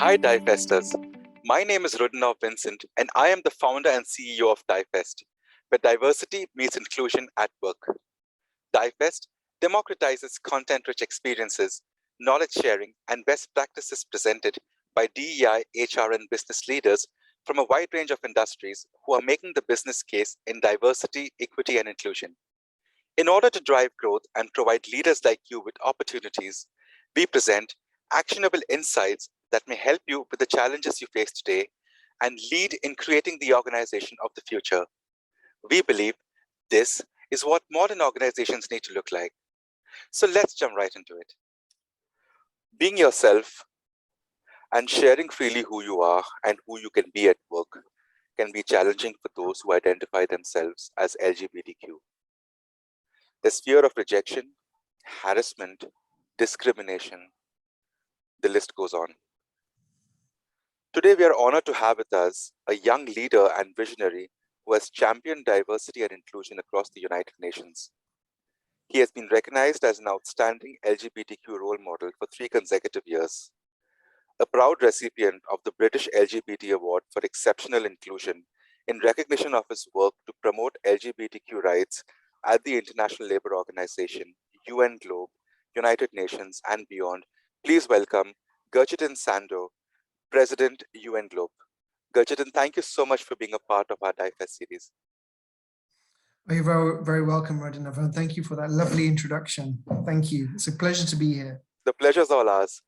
Hi, Divesters. My name is Rudinav Vincent, and I am the founder and CEO of Divest, where diversity meets inclusion at work. Divest democratizes content-rich experiences, knowledge sharing, and best practices presented by DEI, HR, and business leaders from a wide range of industries who are making the business case in diversity, equity, and inclusion. In order to drive growth and provide leaders like you with opportunities, we present actionable insights that may help you with the challenges you face today and lead in creating the organization of the future. We believe this is what modern organizations need to look like. So let's jump right into it. Being yourself and sharing freely who you are and who you can be at work can be challenging for those who identify themselves as LGBTQ. There's fear of rejection, harassment, discrimination. The list goes on. Today, we are honored to have with us a young leader and visionary who has championed diversity and inclusion across the United Nations. He has been recognized as an outstanding LGBTQ role model for 3 consecutive years. A proud recipient of the British LGBT Award for Exceptional Inclusion in recognition of his work to promote LGBTQ rights at the International Labour Organization, UN Globe, United Nations, and beyond. Please welcome Gurjiten Sando, President, UN Globe. Gurjiten, thank you so much for being a part of our DIFEST series. You're very, very welcome, Radhanav, and thank you for that lovely introduction. Thank you. It's a pleasure to be here. The pleasure's all ours.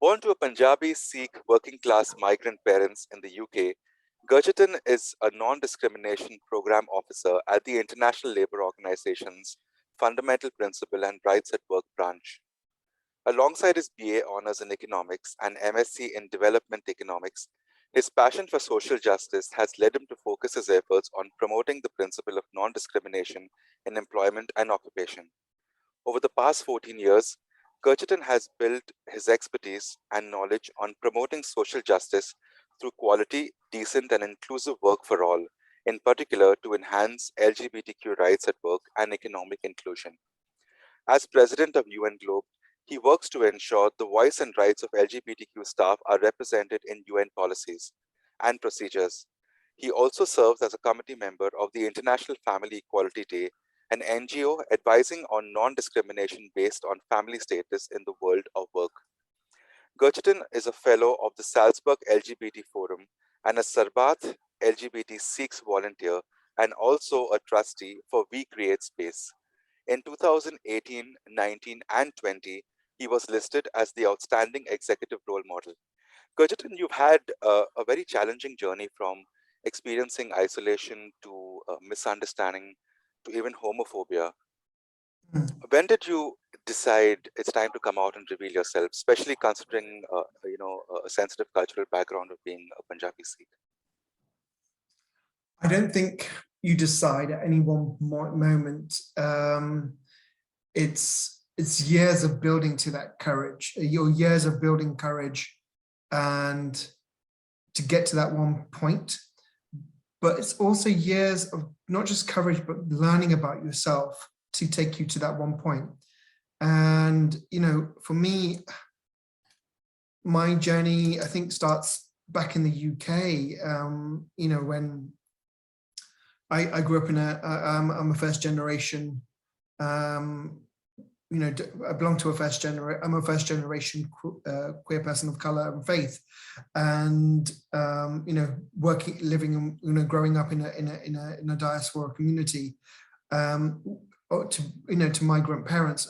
Born to a Punjabi Sikh working class migrant parents in the UK, Gurjiten is a non-discrimination program officer at the International Labour Organization's Fundamental Principle and Rights at Work branch. Alongside his BA Honours in Economics and MSc in Development Economics, his passion for social justice has led him to focus his efforts on promoting the principle of non-discrimination in employment and occupation. Over the past 14 years, Gurjiten has built his expertise and knowledge on promoting social justice through quality, decent, and inclusive work for all, in particular to enhance LGBTQ rights at work and economic inclusion. As president of UN Globe, he works to ensure the voice and rights of LGBTQ staff are represented in UN policies and procedures. He also serves as a committee member of the International Family Equality Day, an NGO advising on non-discrimination based on family status in the world of work. Gurjiten is a fellow of the Salzburg LGBT Forum and a Sarbat LGBT Sikhs volunteer and also a trustee for We Create Space. In 2018, 19, and 20, he was listed as the outstanding executive role model. Gurjiten, you've had a very challenging journey from experiencing isolation to misunderstanding to even homophobia. When did you decide it's time to come out and reveal yourself, especially considering a sensitive cultural background of being a Punjabi Sikh? I don't think you decide at any one moment. It's years of building to that courage, your years of building courage and to get to that one point. But it's also years of not just courage, but learning about yourself to take you to that one point. And, for me, my journey, I think, starts back in the UK, when I grew up I'm a first generation, I belong to I'm a first generation queer person of color and faith, and living, growing up in a diaspora community, to migrant parents,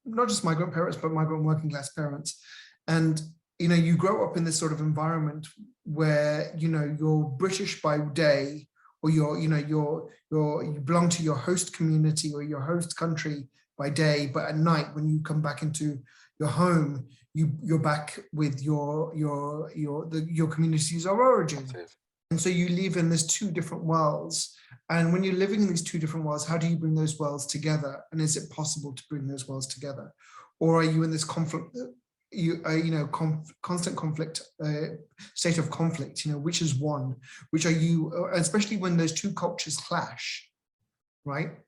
not just migrant parents, but migrant working class parents, and you grow up in this sort of environment where you're British by day, or you belong to your host community or your host country by day, but at night when you come back into your home, you're back with your communities of origin. And so you live in these 2 different worlds. And when you're living in these 2 different worlds, how do you bring those worlds together? And is it possible to bring those worlds together? Or are you in this conflict, constant conflict, state of conflict, which is one, which are you, especially when those 2 cultures clash, right?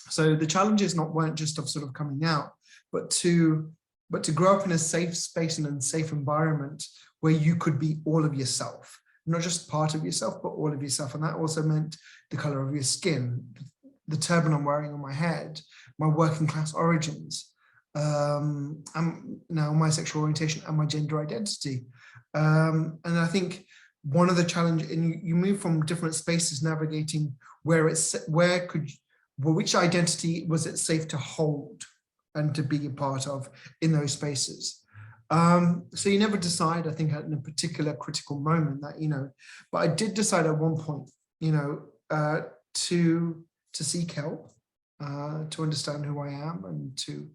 So the challenges weren't just of sort of coming out, but to but to grow up in a safe space and a safe environment where you could be all of yourself, not just part of yourself, but all of yourself. And that also meant the color of your skin, the turban I'm wearing on my head, my working class origins, and now my sexual orientation and my gender identity. And I think one of the challenges, and you move from different spaces navigating which identity was it safe to hold and to be a part of in those spaces. So you never decide, I think, at a particular critical moment that, but I did decide at one point, to seek help, to understand who I am and to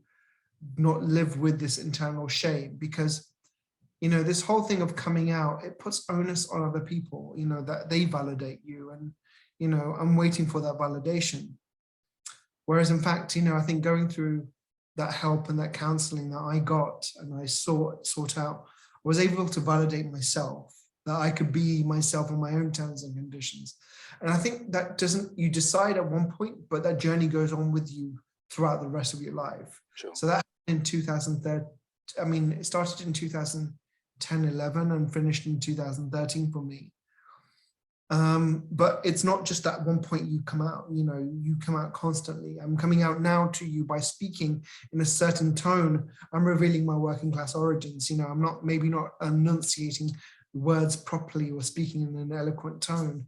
not live with this internal shame, because, this whole thing of coming out, it puts onus on other people, that they validate you, and, I'm waiting for that validation. Whereas in fact, I think going through that help and that counseling that I got and I sought out, I was able to validate myself, that I could be myself on my own terms and conditions. And I think that you decide at one point, but that journey goes on with you throughout the rest of your life. Sure. So that in 2013, it started in 2010, 11 and finished in 2013 for me. But it's not just that one point you come out, you come out constantly. I'm coming out now to you by speaking in a certain tone. I'm revealing my working class origins. I'm maybe not enunciating words properly or speaking in an eloquent tone.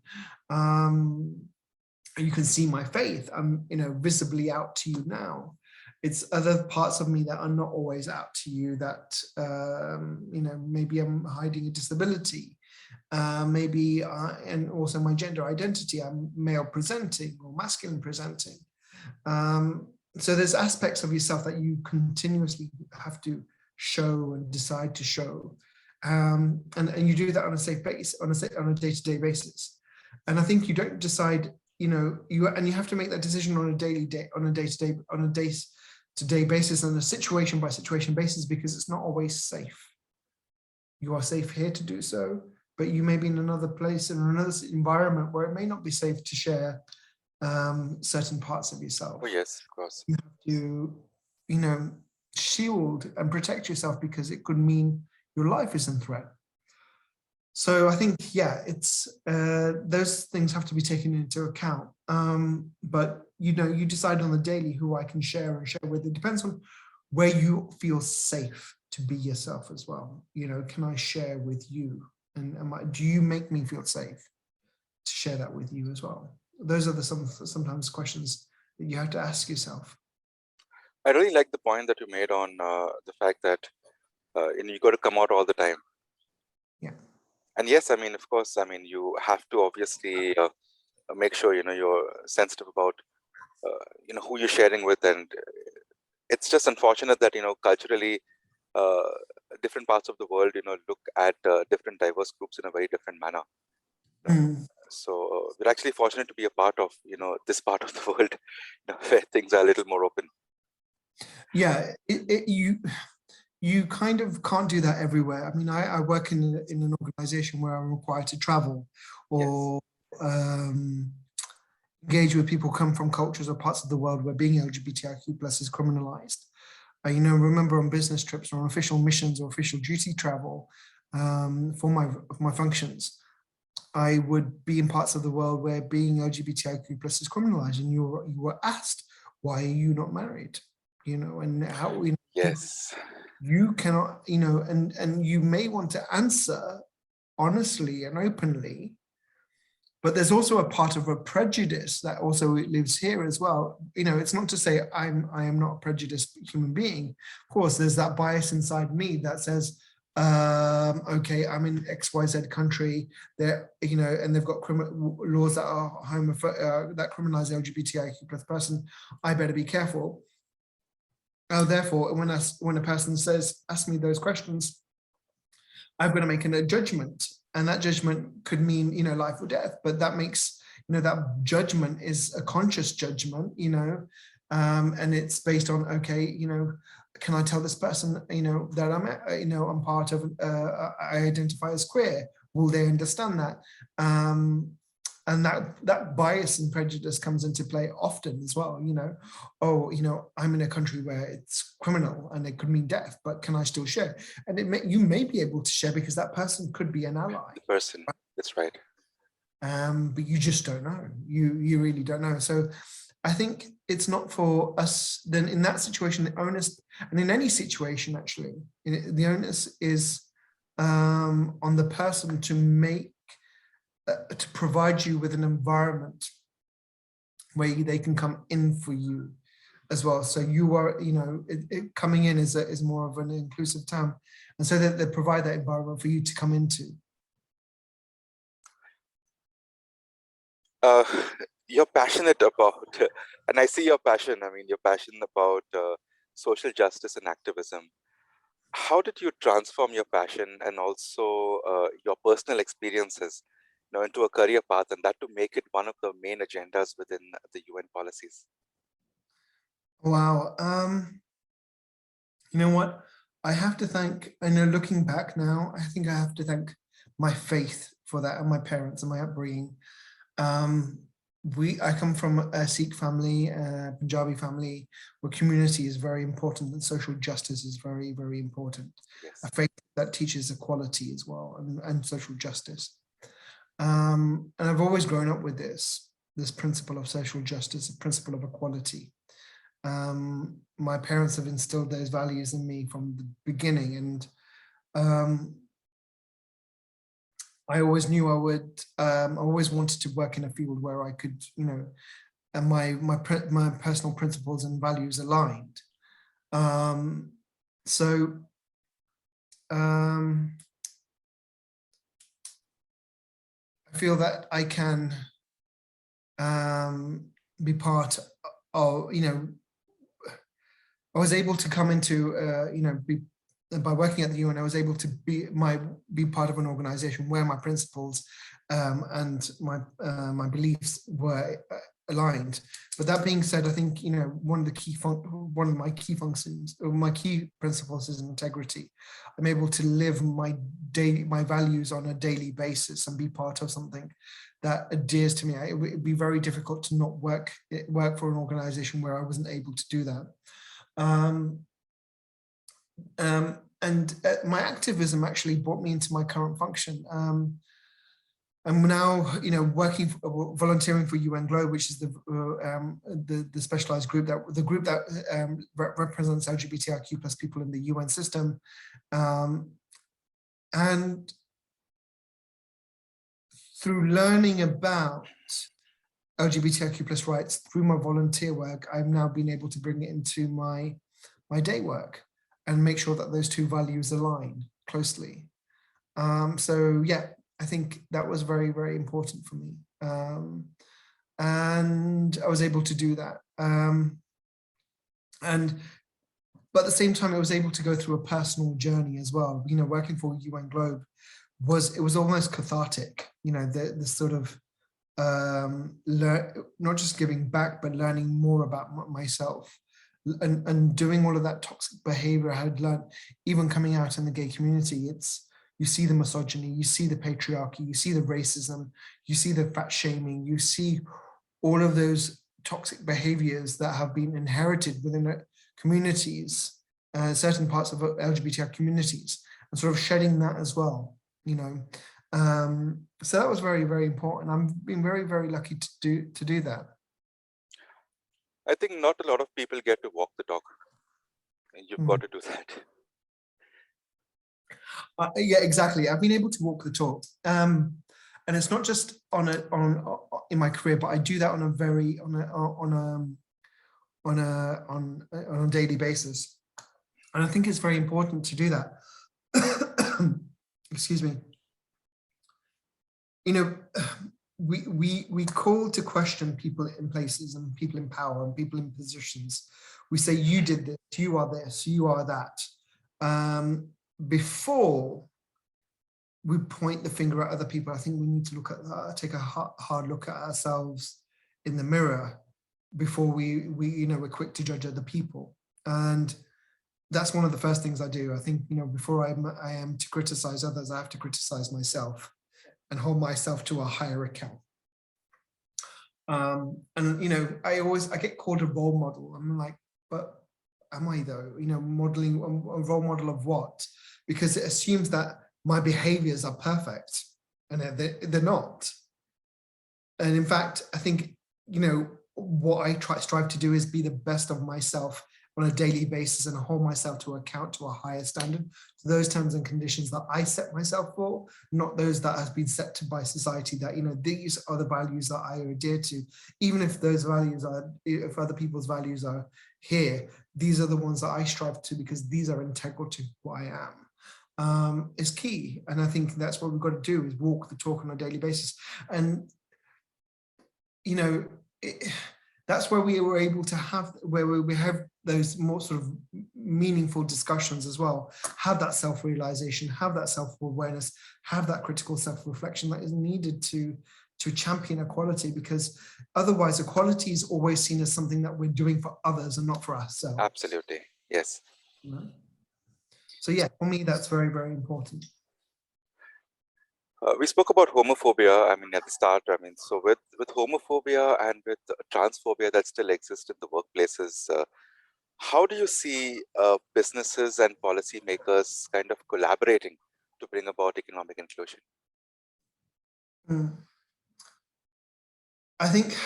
You can see my faith. I'm, visibly out to you now. It's other parts of me that are not always out to you, that, maybe I'm hiding a disability. And also my gender identity, I'm male presenting or masculine presenting. So there's aspects of yourself that you continuously have to show and decide to show. And you do that on a safe base, on a day-to-day basis. And I think you don't decide, you have to make that decision on a day-to-day basis, on a situation by situation basis, because it's not always safe. You are safe here to do so, but you may be in another place, in another environment where it may not be safe to share certain parts of yourself. Oh, yes, of course. You have to, shield and protect yourself, because it could mean your life is in threat. So I think, it's those things have to be taken into account. But, you decide on the daily who I can share and share with. It depends on where you feel safe to be yourself as well. Can I share with you? And do you make me feel safe to share that with you as well? Those are sometimes questions that you have to ask yourself. I really like the point that you made on the fact that you got to come out all the time. Yeah. And yes, of course, you have to obviously make sure, you're sensitive about, who you're sharing with. And it's just unfortunate that, culturally, different parts of the world, look at different diverse groups in a very different manner. So we're actually fortunate to be a part of, this part of the world, where things are a little more open. Yeah, you kind of can't do that everywhere. I work in an organization where I'm required to travel or engage with people who come from cultures or parts of the world where being LGBTIQ plus is criminalized. Remember on business trips or on official missions or official duty travel for my functions, I would be in parts of the world where being LGBTIQ plus is criminalized, and you were asked, why are you not married? And how Yes, you cannot, and you may want to answer honestly and openly, but there's also a part of a prejudice that also lives here as well. It's not to say I am not a prejudiced human being. Of course, there's that bias inside me that says, okay, I'm in XYZ country, there, and they've got laws that are that criminalize LGBTIQ plus person. I better be careful. Therefore, when a person ask me those questions, I've got to make a judgment, and that judgment could mean, life or death. But that makes, that judgment is a conscious judgment, and it's based on, okay, can I tell this person, that I'm part of, I identify as queer? Will they understand that? and that bias and prejudice comes into play often as well. Oh, I'm in a country where it's criminal and it could mean death, but can I still share? And you may be able to share because that person could be an ally. The person, that's right. But you just don't know. You really don't know. So I think it's not for us. Then in that situation, the onus, and in any situation actually, the onus is on the person to to provide you with an environment where they can come in for you as well. So you are, coming in is more of an inclusive term, and so that they provide that environment for you to come into. You're passionate about, and I see your passion. I mean, you're passionate about social justice and activism. How did you transform your passion and also your personal experiences, into a career path, and that to make it one of the main agendas within the UN policies? Wow. You know what? I have to thank, I know looking back now, I think I have to thank my faith for that, and my parents and my upbringing. I come from a Sikh family, a Punjabi family, where community is very important and social justice is very, very important. Yes. A faith that teaches equality as well, and social justice. And I've always grown up with this principle of social justice, a principle of equality. My parents have instilled those values in me from the beginning, and I always knew I would. I always wanted to work in a field where I could, and my personal principles and values aligned. So I feel that I can be part of, I was able to come into, by working at the UN, I was able to be part of an organization where my principles and my beliefs were aligned. But that being said, I think one of my key functions, or my key principles, is integrity. I'm able to live my values on a daily basis and be part of something that adheres to me. It would be very difficult to not work for an organization where I wasn't able to do that. And my activism actually brought me into my current function. I'm now, volunteering for UN Globe, which is the specialized group that represents LGBTIQ plus people in the UN system, and through learning about LGBTIQ plus rights through my volunteer work, I've now been able to bring it into my day work and make sure that those two values align closely. So yeah, I think that was very, very important for me. And I was able to do that. But at the same time, I was able to go through a personal journey as well. Working for UN Globe was almost cathartic. The sort of not just giving back, but learning more about myself. And doing all of that toxic behavior I had learned, even coming out in the gay community, you see the misogyny, you see the patriarchy, you see the racism, you see the fat shaming, you see all of those toxic behaviors that have been inherited within communities, certain parts of LGBTI communities, and sort of shedding that as well, So that was very, very important. I've been very, very lucky to do that. I think not a lot of people get to walk the talk. And you've got to do that. Yeah, exactly. I've been able to walk the talk, and it's not just in my career, but I do that on a daily basis, and I think it's very important to do that. Excuse me. We call to question people in places and people in power and people in positions. We say, you did this, you are this, you are that. Before we point the finger at other people, I think we need to take a hard look at ourselves in the mirror before we're quick to judge other people. And that's one of the first things I do. I think, before I am to criticize others, I have to criticize myself and hold myself to a higher account. And I get called a role model. I'm like, but am I though? Modeling a role model of what? Because it assumes that my behaviors are perfect, and they're not. And in fact, I think what I strive to do is be the best of myself on a daily basis and hold myself to account to a higher standard. So those terms and conditions that I set myself for, not those that has been set to by society, that these are the values that I adhere to, even if those values are, if other people's values are here, these are the ones that I strive to, because these are integral to who I am. Is key. And I think that's what we've got to do, is walk the talk on a daily basis. And that's where we were able to have, where we have those more sort of meaningful discussions as well, have that self-realization, have that self-awareness, have that critical self-reflection that is needed to champion equality, because otherwise equality is always seen as something that we're doing for others and not for ourselves. Absolutely, yes. So yeah, for me, that's very, very important. We spoke about homophobia, at the start. So with homophobia and with transphobia that still exists in the workplaces, how do you see businesses and policymakers kind of collaborating to bring about economic inclusion? I think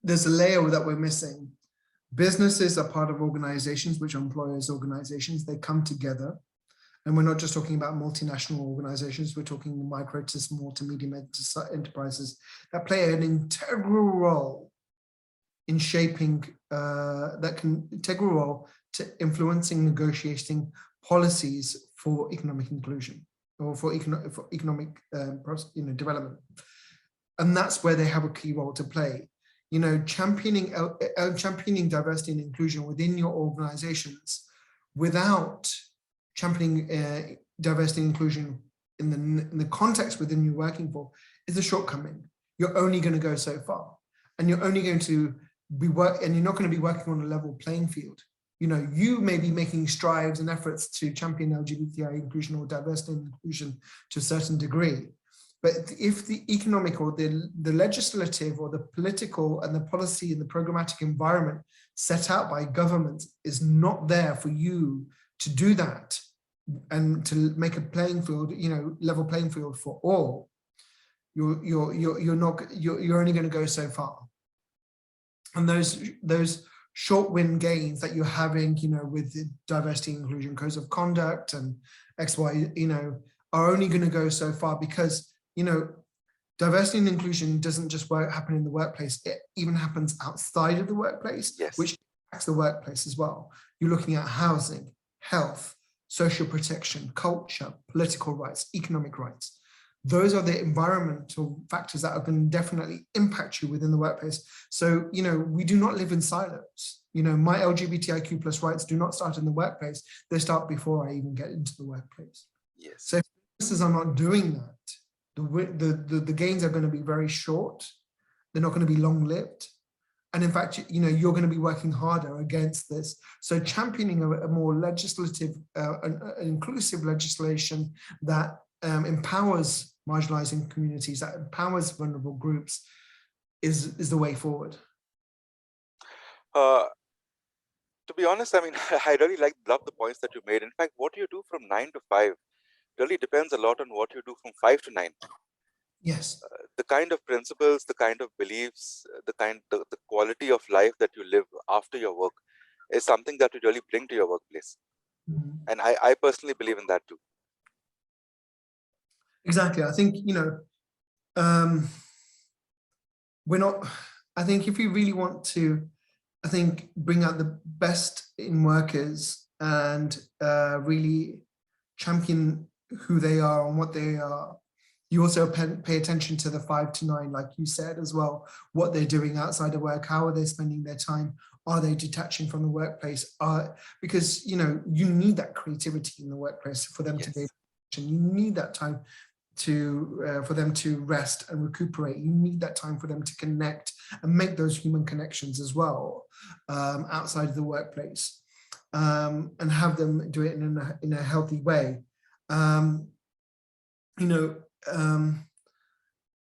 there's a layer that we're missing. Businesses are part of organizations, which are employers' organizations. They come together. And we're not just talking about multinational organizations, we're talking micro to small to medium enterprises that play an integral role in shaping, integral role to influencing, negotiating policies for economic inclusion, or for economic development. And that's where they have a key role to play. Championing diversity and inclusion within your organizations without championing diversity and inclusion in the context within you're working for is a shortcoming. You're only going to go so far, and you're only going to be and you're not going to be working on a level playing field. You may be making strides and efforts to champion LGBTI inclusion or diversity and inclusion to a certain degree, but if the economic or the legislative or the political and the policy and the programmatic environment set out by government is not there for you to do that and to make a playing field, level playing field for all, you're only going to go so far. And those short win gains that you're having, with the diversity and inclusion codes of conduct and XY, are only going to go so far, because diversity and inclusion doesn't just happen in the workplace; it even happens outside of the workplace, yes, which impacts the workplace as well. You're looking at housing, health, social protection, culture, political rights, economic rights. Those are the environmental factors that are going to definitely impact you within the workplace. So, we do not live in silos. My LGBTIQ plus rights do not start in the workplace. They start before I even get into the workplace. Yes. So if businesses are not doing that, the gains are going to be very short. They're not going to be long-lived. And in fact, you're going to be working harder against this. So championing a more legislative, an inclusive legislation that empowers marginalizing communities, that empowers vulnerable groups, is the way forward. To be honest, I really love the points that you made. In fact, what you do from 9 to 5 really depends a lot on what you do from 5 to 9. Yes. The kind of principles, the kind of beliefs, the quality of life that you live after your work is something that you really bring to your workplace. Mm-hmm. And I personally believe in that too. Exactly. I think, I think if you really want to, bring out the best in workers and really champion who they are and what they are, you also pay attention to the 5 to 9, like you said as well, what they're doing outside of work, how are they spending their time, are they detaching from the workplace? Because, you need that creativity in the workplace for them to be, you need that time for them to rest and recuperate. You need that time for them to connect and make those human connections as well, outside of the workplace, and have them do it in a healthy way.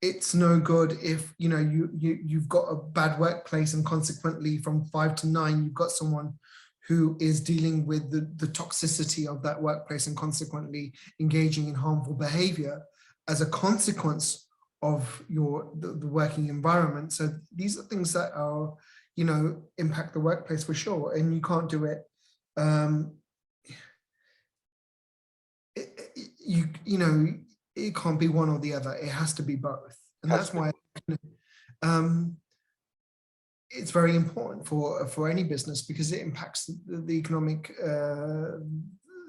it's no good if you've got a bad workplace and consequently from 5 to 9 you've got someone who is dealing with the toxicity of that workplace and consequently engaging in harmful behavior as a consequence of the working environment. So these are things that are impact the workplace for sure, and you can't do it. It can't be one or the other. It has to be both, and that's why it's very important for any business, because it impacts the economic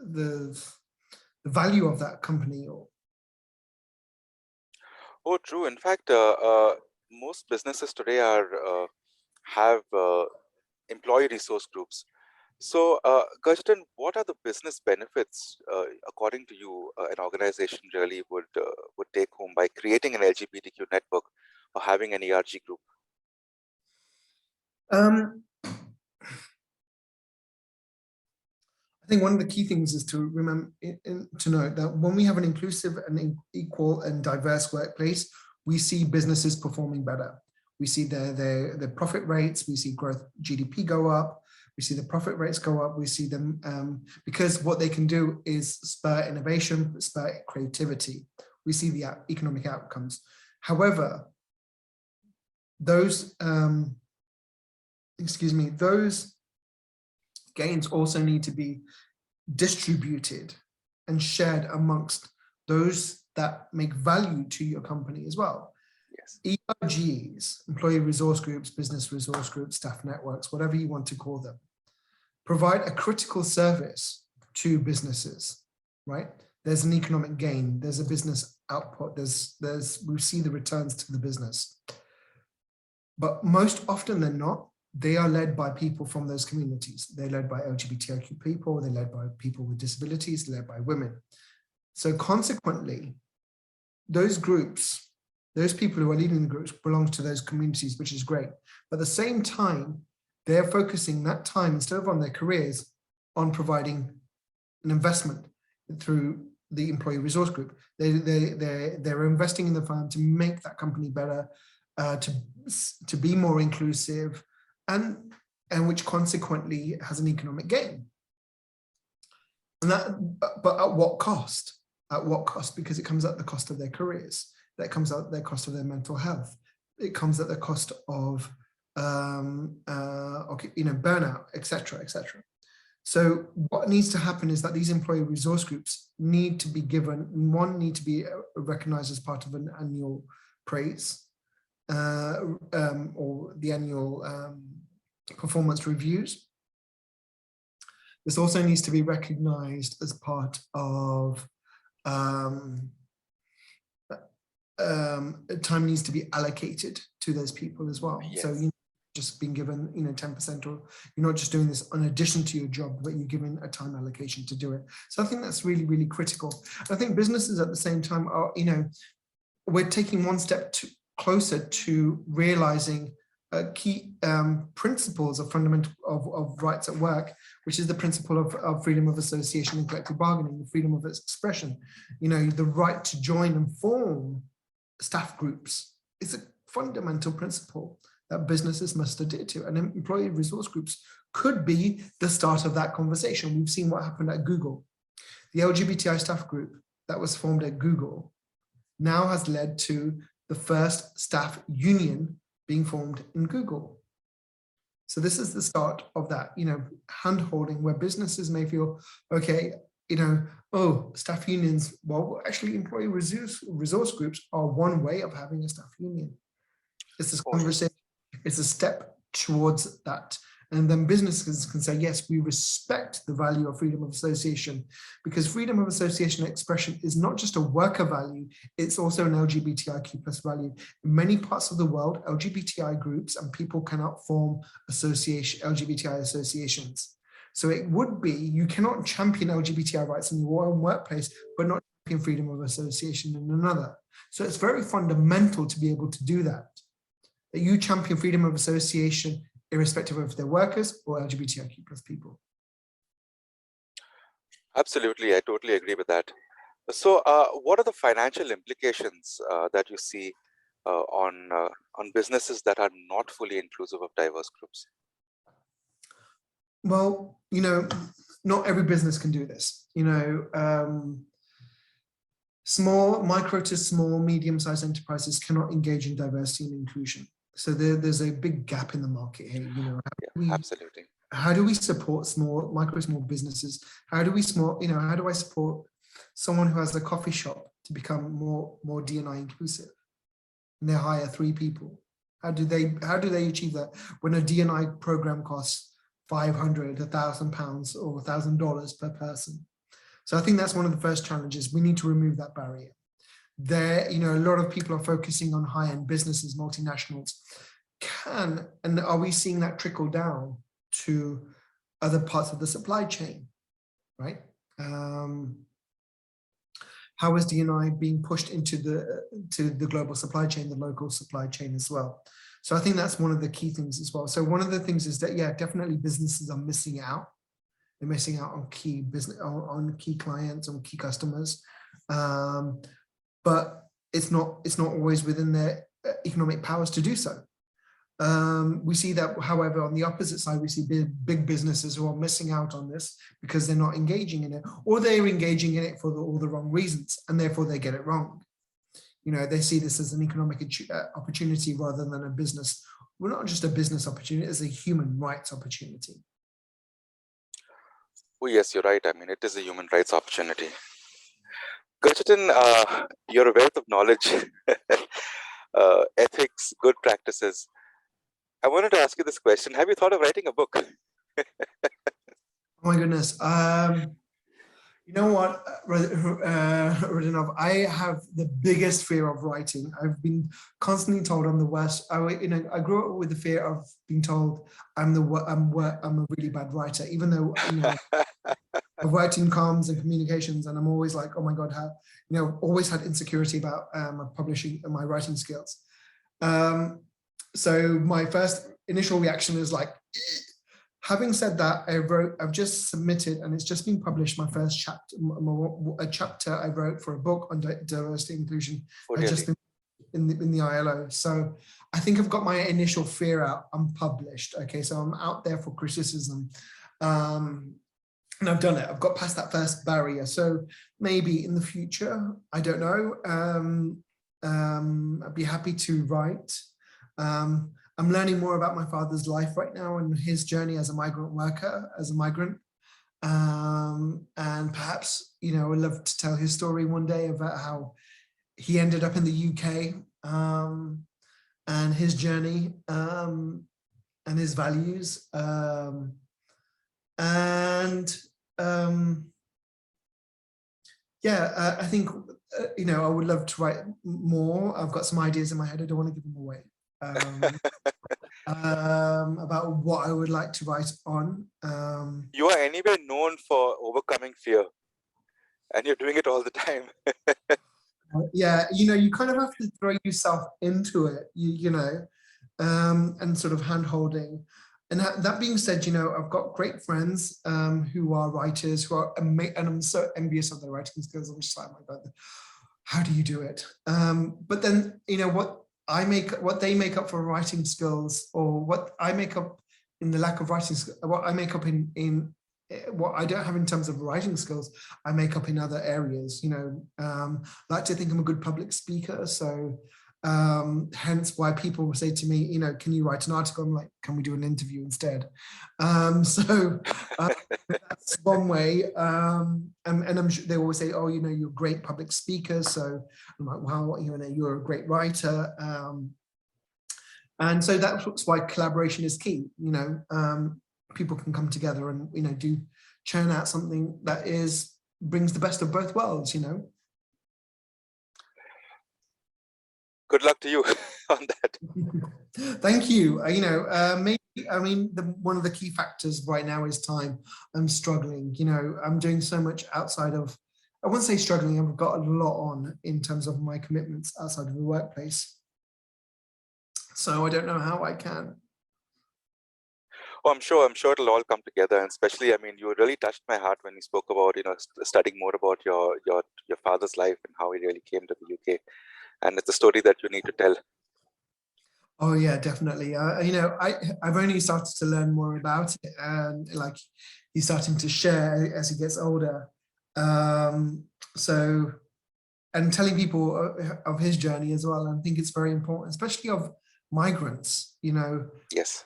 the value of that company. Oh, true. In fact, most businesses today have employee resource groups. So, Gurjatan, what are the business benefits, according to you, an organization really would take home by creating an LGBTQ network or having an ERG group? I think one of the key things is to remember to note that when we have an inclusive and equal and diverse workplace, we see businesses performing better. We see their profit rates, we see growth GDP go up, we see the profit rates go up, we see them because what they can do is spur innovation, spur creativity. We see the economic outcomes. However, those those gains also need to be distributed and shared amongst those that make value to your company as well. Yes. ERGs, employee resource groups, business resource groups, staff networks, whatever you want to call them, provide a critical service to businesses, right? There's an economic gain, there's a business output, we see the returns to the business. But most often than not, they are led by people from those communities. They're led by LGBTIQ people, they're led by people with disabilities, they're led by women. So consequently, those groups, those people who are leading the groups belong to those communities, which is great. But at the same time, they're focusing that time, instead of on their careers, on providing an investment through the employee resource group. They're investing in the firm to make that company better, to be more inclusive, and which consequently has an economic gain. And but at what cost? At what cost? Because it comes at the cost of their careers. That comes at the cost of their mental health. It comes at the cost of burnout, etc., etc. So what needs to happen is that these employee resource groups need to be need to be recognized as part of an annual praise or the annual performance reviews. This also needs to be recognized as part of time needs to be allocated to those people as well. Yes. So you just being given 10%, or you're not just doing this in addition to your job, but you're given a time allocation to do it. So I think that's really, really critical. I think businesses at the same time are, we're taking one step closer to realizing key principles of fundamental of rights at work, which is the principle of freedom of association and collective bargaining, the freedom of expression, the right to join and form staff groups is a fundamental principle that businesses must adhere to, and employee resource groups could be the start of that conversation. We've seen what happened at Google. The LGBTI staff group that was formed at Google now has led to the first staff union being formed in Google. So this is the start of that, hand-holding, where businesses may feel, okay, oh, staff unions, well, actually employee resource groups are one way of having a staff union. It's this conversation, it's a step towards that. And then businesses can say, yes, we respect the value of freedom of association, because freedom of association and expression is not just a worker value, it's also an LGBTIQ plus value. In many parts of the world, LGBTI groups and people cannot form LGBTI associations. So it would be, you cannot champion LGBTI rights in your own workplace, but not champion freedom of association in another. So it's very fundamental to be able to do that you champion freedom of association irrespective of if they're workers or LGBTIQ plus people. Absolutely, I totally agree with that. So what are the financial implications that you see on businesses that are not fully inclusive of diverse groups? Well, not every business can do this. Small, micro to small, medium-sized enterprises cannot engage in diversity and inclusion. So there's a big gap in the market here. Absolutely. How do we support small businesses? How do I support someone who has a coffee shop to become more D&I inclusive? And they hire 3 people. How do they achieve that when a D&I program costs £500, £1,000 or $1,000 per person? So I think that's one of the first challenges. We need to remove that barrier. A lot of people are focusing on high-end businesses, multinationals. And are we seeing that trickle down to other parts of the supply chain, right? How is D&I being pushed into the global supply chain, the local supply chain as well? So I think that's one of the key things as well. So one of the things is that, yeah, definitely businesses are missing out. They're missing out on key clients, on key customers, but it's not always within their economic powers to do so. We see that, however, on the opposite side, we see big businesses who are missing out on this because they're not engaging in it, or they're engaging in it for all the wrong reasons, and therefore they get it wrong. They see this as an economic opportunity rather than a business. Well, not just a business opportunity, it's a human rights opportunity. Oh, yes, you're right. I mean, it is a human rights opportunity. Gurjatan, you're a wealth of knowledge, ethics, good practices. I wanted to ask you this question. Have you thought of writing a book? Oh my goodness. You know what, Rodinov, I have the biggest fear of writing. I've been constantly told I'm the worst. I grew up with the fear of being told I'm a really bad writer, even though I've worked in comms and communications, and I'm always like, oh my God, how always had insecurity about publishing and my writing skills. So my first initial reaction is like. Having said that, I've just submitted, and it's just been published, my first chapter, a chapter I wrote for a book on diversity and inclusion. Just in the ILO. So I think I've got my initial fear out. I'm published. Okay, so I'm out there for criticism. And I've done it. I've got past that first barrier. So maybe in the future, I don't know. I'd be happy to write. I'm learning more about my father's life right now and his journey as a migrant worker, and perhaps, I would love to tell his story one day about how he ended up in the UK, and his journey, and his values. I think, I would love to write more. I've got some ideas in my head. I don't want to give them away. About what I would like to write on. You are anyway known for overcoming fear, and you're doing it all the time. Yeah, you kind of have to throw yourself into it, and sort of hand-holding. And that being said, I've got great friends who are writers, and I'm so envious of their writing skills. I'm just like, oh my God, how do you do it? But then, what they make up for writing skills, or what I make up in the lack of writing skills, what I make up in what I don't have in terms of writing skills, I make up in other areas. Like to think I'm a good public speaker, so hence why people will say to me, can you write an article? I'm like, can we do an interview instead? So that's one way. And I'm sure they always say, oh, you're a great public speaker. So I'm like, wow, you're a great writer. And so that's why collaboration is key. People can come together and do churn out something that brings the best of both worlds. Good luck to you on that. Thank you. One of the key factors right now is time. I'm struggling. I'm doing so much outside of. I wouldn't say struggling. I've got a lot on in terms of my commitments outside of the workplace. So I don't know how I can. Oh, I'm sure it'll all come together, and especially, you really touched my heart when you spoke about, studying more about your father's life and how he really came to the UK. and it's a story that you need to tell. Oh yeah, definitely. I've only started to learn more about it, and like he's starting to share as he gets older. So, and telling people of his journey as well. I think it's very important, especially of migrants. Yes.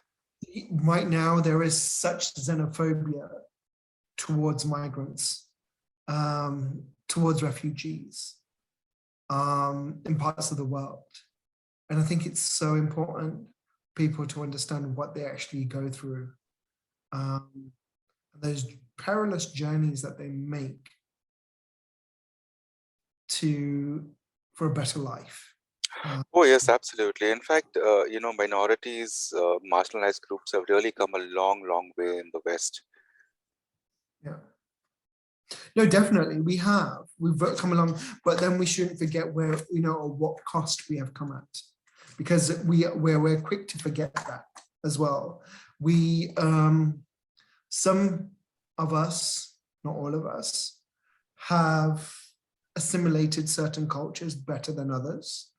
Right now there is such xenophobia towards migrants, towards refugees, in parts of the world. And I think it's so important people to understand what they actually go through, those perilous journeys that they make for a better life. Oh, yes, absolutely. In fact, minorities, marginalized groups have really come a long, long way in the West. Yeah. No, definitely we've come along, but then we shouldn't forget where, or what cost we have come at, because we're quick to forget that as well. Some of us, not all of us, have assimilated certain cultures better than others,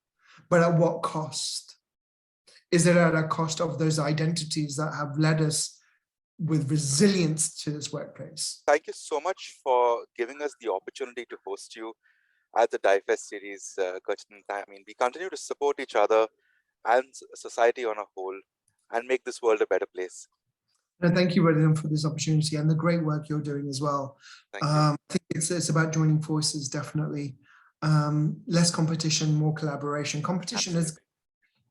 but at what cost? Is it at a cost of those identities that have led us with resilience to this workplace? Thank you so much for giving us the opportunity to host you at the DIFEST series, Gurjit. I mean, we continue to support each other and society on a whole and make this world a better place. And thank you, Redden, for this opportunity and the great work you're doing as well. Thank you. I think it's about joining forces, definitely. Less competition, more collaboration. Competition Absolutely.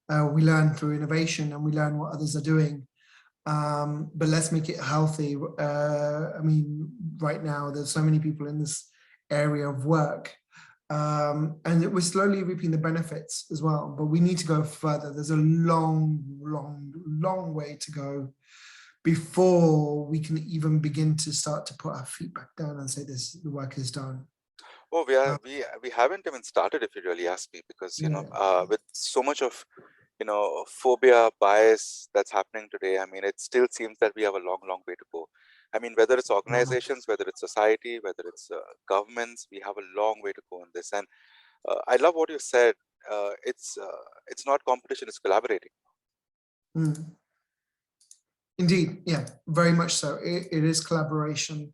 is, we learn through innovation and we learn what others are doing. But let's make it healthy. I mean, right now, there's so many people in this area of work. And we're slowly reaping the benefits as well, but we need to go further. There's a long, long, long way to go before we can even begin to start to put our feet back down and say the work is done. Oh, we haven't even started, if you really ask me, because with so much of phobia, bias that's happening today, I mean, it still seems that we have a long, long way to go. I mean, whether it's organizations, whether it's society, whether it's governments, we have a long way to go in this. And I love what you said. It's not competition; it's collaborating. Mm. Indeed, yeah, very much so. It is collaboration.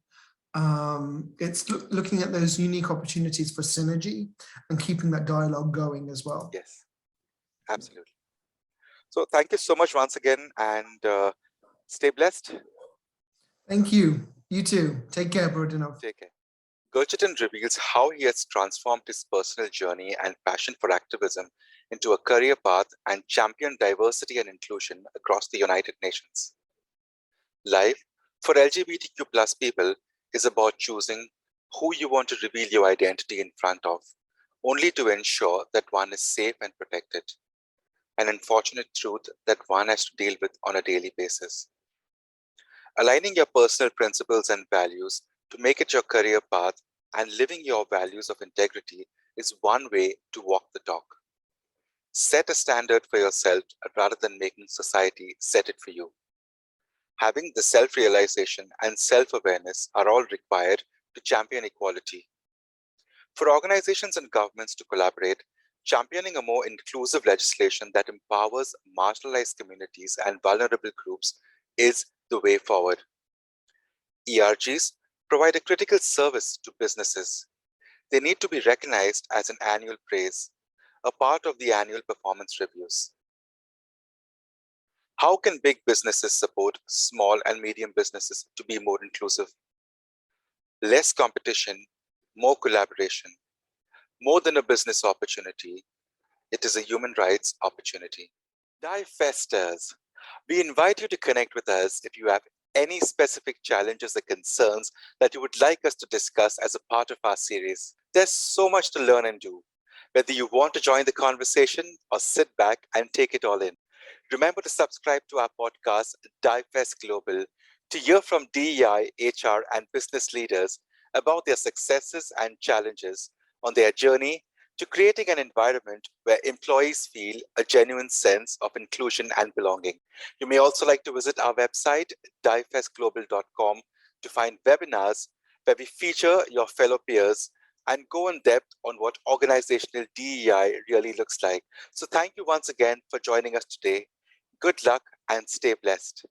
It's looking at those unique opportunities for synergy and keeping that dialogue going as well. Yes, absolutely. So thank you so much once again, and stay blessed. Thank you. You too. Take care, Brodinov. Take care. Gurjit reveals how he has transformed his personal journey and passion for activism into a career path and championed diversity and inclusion across the United Nations. Life for LGBTQ plus people is about choosing who you want to reveal your identity in front of, only to ensure that one is safe and protected. An unfortunate truth that one has to deal with on a daily basis. Aligning your personal principles and values to make it your career path and living your values of integrity is one way to walk the talk. Set a standard for yourself rather than making society set it for you. Having the self-realization and self-awareness are all required to champion equality. For organizations and governments to collaborate, championing a more inclusive legislation that empowers marginalized communities and vulnerable groups is the way forward. ERGs provide a critical service to businesses. They need to be recognized as an annual praise, a part of the annual performance reviews. How can big businesses support small and medium businesses to be more inclusive? Less competition, more collaboration. More than a business opportunity, it is a human rights opportunity. DIFESTers, we invite you to connect with us if you have any specific challenges or concerns that you would like us to discuss as a part of our series. There's so much to learn and do, whether you want to join the conversation or sit back and take it all in. Remember to subscribe to our podcast, DIFEST Global, to hear from DEI, HR, and business leaders about their successes and challenges on their journey to creating an environment where employees feel a genuine sense of inclusion and belonging. You may also like to visit our website, difestglobal.com, to find webinars where we feature your fellow peers and go in depth on what organizational DEI really looks like. So thank you once again for joining us today. Good luck and stay blessed.